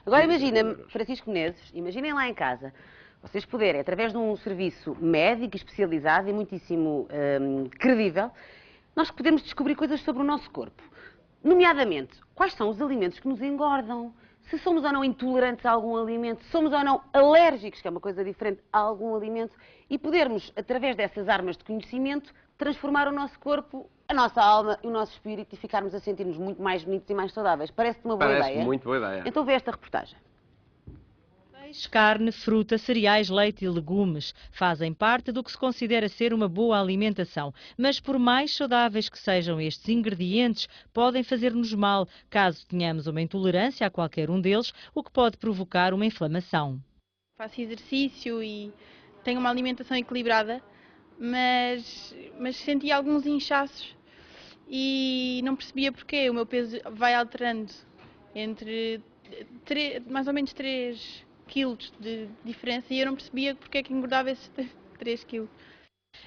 Agora imagina, Francisco Menezes, imaginem lá em casa, vocês poderem, através de um serviço médico especializado e muitíssimo credível, nós podemos descobrir coisas sobre o nosso corpo. Nomeadamente, quais são os alimentos que nos engordam, se somos ou não intolerantes a algum alimento, se somos ou não alérgicos, que é uma coisa diferente, a algum alimento, e podermos, através dessas armas de conhecimento, transformar o nosso corpo, a nossa alma e o nosso espírito e ficarmos a sentir-nos muito mais bonitos e mais saudáveis. Parece-te uma boa ideia? Parece muito boa ideia. Então vê esta reportagem. Peixe, carne, fruta, cereais, leite e legumes fazem parte do que se considera ser uma boa alimentação. Mas por mais saudáveis que sejam estes ingredientes, podem fazer-nos mal caso tenhamos uma intolerância a qualquer um deles, o que pode provocar uma inflamação. Faço exercício e tenho uma alimentação equilibrada, mas senti alguns inchaços e não percebia porquê. O meu peso vai alterando entre mais ou menos 3 quilos de diferença e eu não percebia porque é que engordava esses 3 quilos.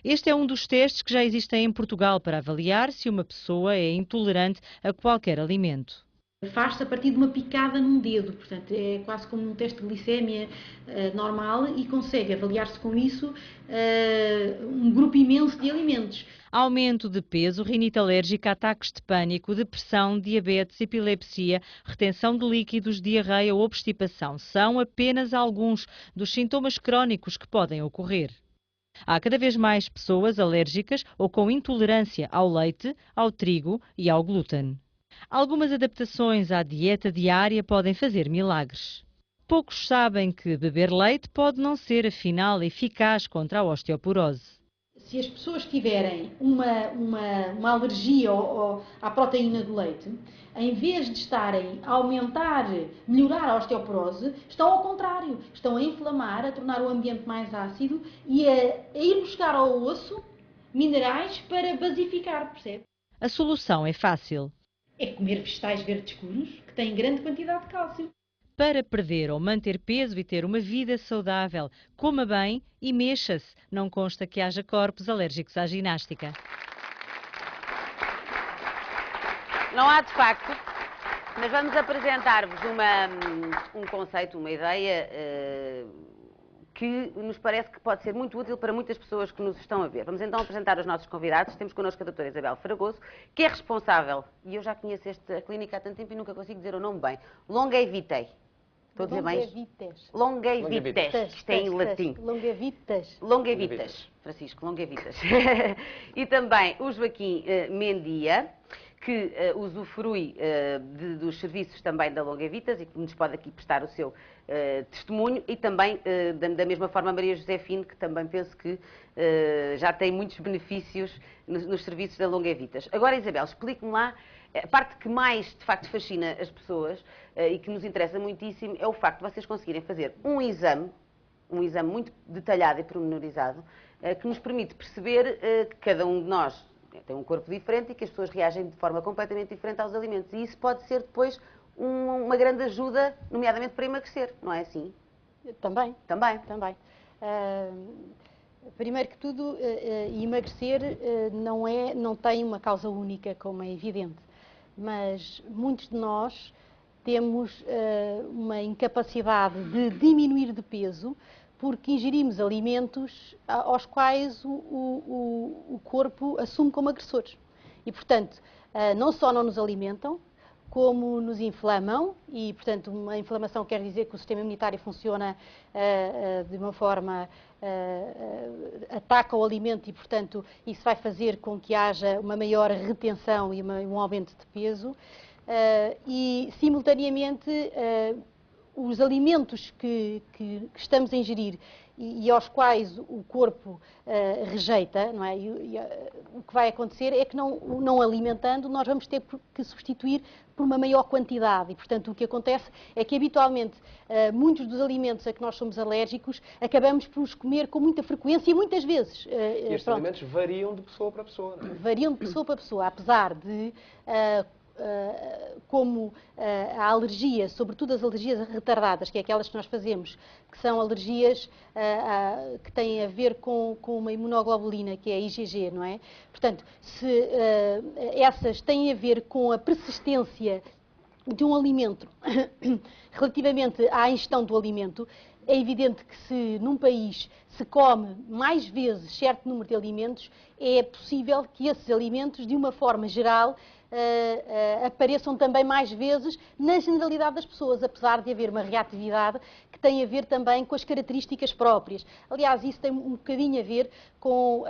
Este é um dos testes que já existem em Portugal para avaliar se uma pessoa é intolerante a qualquer alimento. Faz-se a partir de uma picada num dedo, portanto é quase como um teste de glicémia normal e consegue avaliar-se com isso um grupo imenso de alimentos. Aumento de peso, rinite alérgica, ataques de pânico, depressão, diabetes, epilepsia, retenção de líquidos, diarreia ou obstipação são apenas alguns dos sintomas crónicos que podem ocorrer. Há cada vez mais pessoas alérgicas ou com intolerância ao leite, ao trigo e ao glúten. Algumas adaptações à dieta diária podem fazer milagres. Poucos sabem que beber leite pode não ser, afinal, eficaz contra a osteoporose. Se as pessoas tiverem uma alergia à proteína do leite, em vez de estarem a melhorar a osteoporose, estão ao contrário, estão a inflamar, a tornar o ambiente mais ácido e a ir buscar ao osso minerais para basificar, percebe? A solução é fácil. É comer vegetais verdes escuros, que têm grande quantidade de cálcio. Para perder ou manter peso e ter uma vida saudável, coma bem e mexa-se. Não consta que haja corpos alérgicos à ginástica. Não há de facto, mas vamos apresentar-vos um conceito, uma ideia que nos parece que pode ser muito útil para muitas pessoas que nos estão a ver. Vamos então apresentar os nossos convidados. Temos connosco a doutora Isabel Fragoso, que é responsável, e eu já conheço esta clínica há tanto tempo e nunca consigo dizer o nome bem, Longevitei. Estou a dizer bem? Longevitas. Isto é em latim. Longevitas. Francisco, Longevitas. E também o Joaquim Mendia, que usufrui dos serviços também da Longevitas e que nos pode aqui prestar o seu testemunho, e também, da mesma forma, Maria Josefine, que também penso que já tem muitos benefícios nos serviços da Longevitas. Agora, Isabel, explique-me lá, a parte que mais, de facto, fascina as pessoas e que nos interessa muitíssimo é o facto de vocês conseguirem fazer um exame muito detalhado e pormenorizado, que nos permite perceber que cada um de nós tem um corpo diferente e que as pessoas reagem de forma completamente diferente aos alimentos. E isso pode ser depois uma grande ajuda, nomeadamente para emagrecer, não é assim? Também. Também. Primeiro que tudo, emagrecer não tem uma causa única, como é evidente, mas muitos de nós temos uma incapacidade de diminuir de peso porque ingerimos alimentos aos quais o corpo assume como agressores. E, portanto, não só não nos alimentam, como nos inflamam, e, portanto, uma inflamação quer dizer que o sistema imunitário funciona de uma forma, ataca o alimento e, portanto, isso vai fazer com que haja uma maior retenção e um aumento de peso. E, simultaneamente, os alimentos que estamos a ingerir e aos quais o corpo rejeita, não é? O que vai acontecer é que não alimentando, nós vamos ter que substituir por uma maior quantidade. E, portanto, o que acontece é que, habitualmente, muitos dos alimentos a que nós somos alérgicos, acabamos por os comer com muita frequência e muitas vezes. E estes alimentos variam de pessoa para pessoa, não é? Variam de pessoa para pessoa, apesar de... como a alergia, sobretudo as alergias retardadas, que é aquelas que nós fazemos, que são alergias que têm a ver com uma imunoglobulina, que é a IgG, não é? Portanto, essas têm a ver com a persistência de um alimento, relativamente à ingestão do alimento, é evidente que se num país se come mais vezes certo número de alimentos, é possível que esses alimentos, de uma forma geral, apareçam também mais vezes na generalidade das pessoas, apesar de haver uma reatividade que tem a ver também com as características próprias. Aliás, isso tem um bocadinho a ver com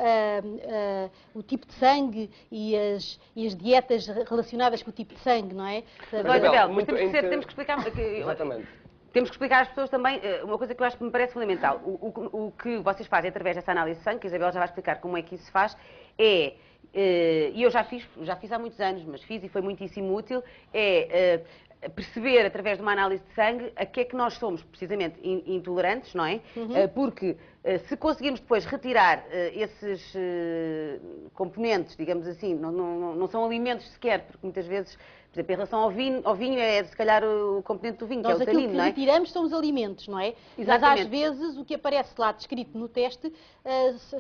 o tipo de sangue e as dietas relacionadas com o tipo de sangue, não é? Isabel, mas temos que explicar... Exatamente. Temos que explicar às pessoas também uma coisa que eu acho que me parece fundamental. O que vocês fazem através dessa análise de sangue, que a Isabel já vai explicar como é que isso se faz, e eu já fiz há muitos anos, mas fiz e foi muitíssimo útil, perceber através de uma análise de sangue a que é que nós somos precisamente intolerantes, não é? Porque se conseguirmos depois retirar esses componentes, digamos assim, não são alimentos sequer, porque muitas vezes, por exemplo, em relação ao vinho é se calhar o componente do vinho, nós que é o tanino, não é? Aquilo que retiramos são os alimentos, não é? Exatamente. Mas às vezes o que aparece lá descrito no teste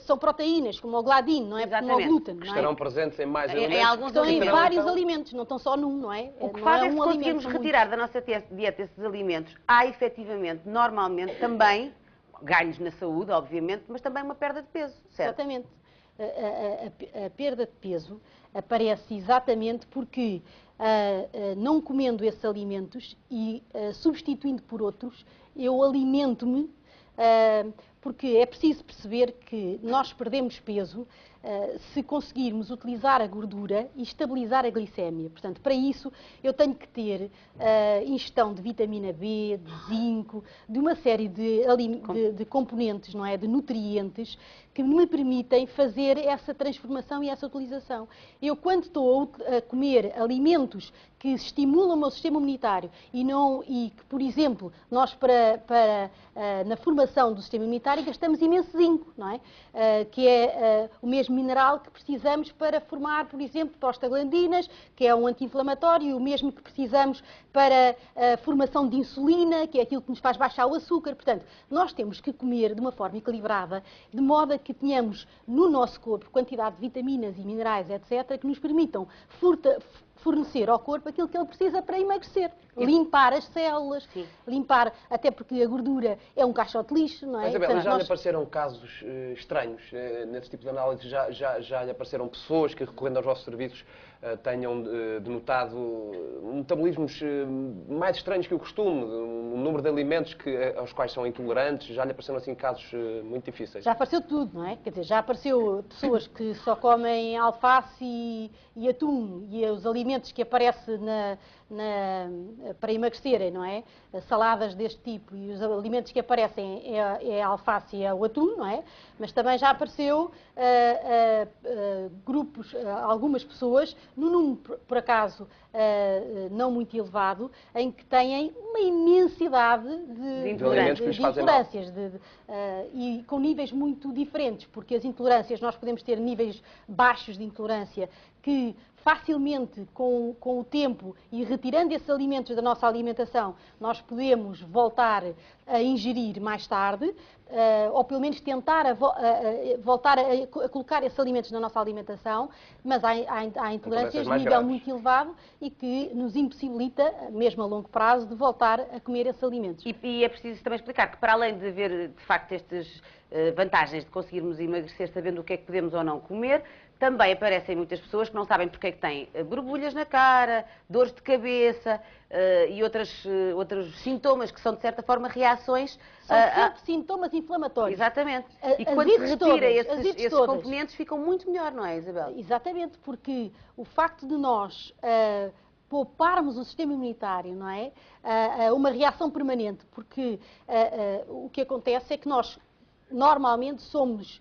são proteínas, como o gladino, não é? Como o glúten, que não é? estarão presentes em mais alimentos. Em alguns Estão em alimentos. vários alimentos, não estão só num, não é? O que Não faz é é que se um alimento, conseguirmos são retirar muitos. da nossa dieta esses alimentos, há efetivamente, normalmente, também ganhos na saúde, obviamente, mas também uma perda de peso, certo? Exatamente. A perda de peso aparece exatamente porque, não comendo esses alimentos e substituindo por outros, eu alimento-me, porque é preciso perceber que nós perdemos peso se conseguirmos utilizar a gordura e estabilizar a glicémia. Portanto, para isso eu tenho que ter ingestão de vitamina B, de zinco, de uma série de componentes, não é? De nutrientes que me permitem fazer essa transformação e essa utilização. Eu, quando estou a comer alimentos que estimulam o meu sistema imunitário e que, por exemplo, nós na formação do sistema imunitário gastamos imenso zinco, não é? Que é o mesmo mineral que precisamos para formar, por exemplo, prostaglandinas, que é um anti-inflamatório, o mesmo que precisamos para a formação de insulina, que é aquilo que nos faz baixar o açúcar. Portanto, nós temos que comer de uma forma equilibrada, de modo a que tenhamos no nosso corpo quantidade de vitaminas e minerais, etc., que nos permitam fornecer ao corpo aquilo que ele precisa para emagrecer. Limpar as células, limpar, até porque a gordura é um caixote de lixo, não é? Mas, Isabel, Portanto, já lhe apareceram casos estranhos nesse tipo de análise? Já lhe apareceram pessoas que, recorrendo aos vossos serviços, tenham denotado metabolismos mais estranhos que o costume, um número de alimentos aos quais são intolerantes? Já lhe apareceram assim casos muito difíceis? Já apareceu tudo, não é? Quer dizer, já apareceu pessoas que só comem alface e atum, e os alimentos que aparecem para emagrecerem, não é? Saladas deste tipo, e os alimentos que aparecem é a alface e é o atum, não é? Mas também já apareceu grupos, algumas pessoas, num número, por acaso, não muito elevado, em que têm uma imensidade de intolerâncias e com níveis muito diferentes, porque as intolerâncias, nós podemos ter níveis baixos de intolerância que facilmente, com o tempo e retirando esses alimentos da nossa alimentação, nós podemos voltar a ingerir mais tarde, ou pelo menos tentar voltar a colocar esses alimentos na nossa alimentação, mas há intolerâncias de nível muito elevado e que nos impossibilita, mesmo a longo prazo, de voltar a comer esses alimentos. E é preciso também explicar que, para além de haver, de facto, estas vantagens de conseguirmos emagrecer sabendo o que é que podemos ou não comer, também aparecem muitas pessoas que não sabem porque é que têm borbulhas na cara, dores de cabeça e outros sintomas que são, de certa forma, reações... São sempre sintomas inflamatórios. Exatamente. E quando se retira esses componentes, ficam muito melhor, não é, Isabel? Exatamente, porque o facto de nós pouparmos o sistema imunitário, não é? Uma reação permanente, porque o que acontece é que nós normalmente somos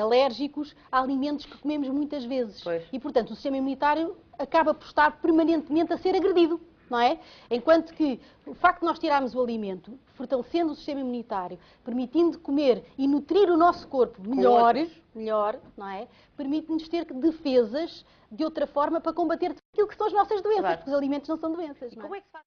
alérgicos a alimentos que comemos muitas vezes. Pois. E, portanto, o sistema imunitário acaba por estar permanentemente a ser agredido, não é? Enquanto que o facto de nós tirarmos o alimento, fortalecendo o sistema imunitário, permitindo comer e nutrir o nosso corpo melhor, não é? Permite-nos ter defesas de outra forma para combater aquilo que são as nossas doenças, porque os alimentos não são doenças. Não é? Como é que se faz?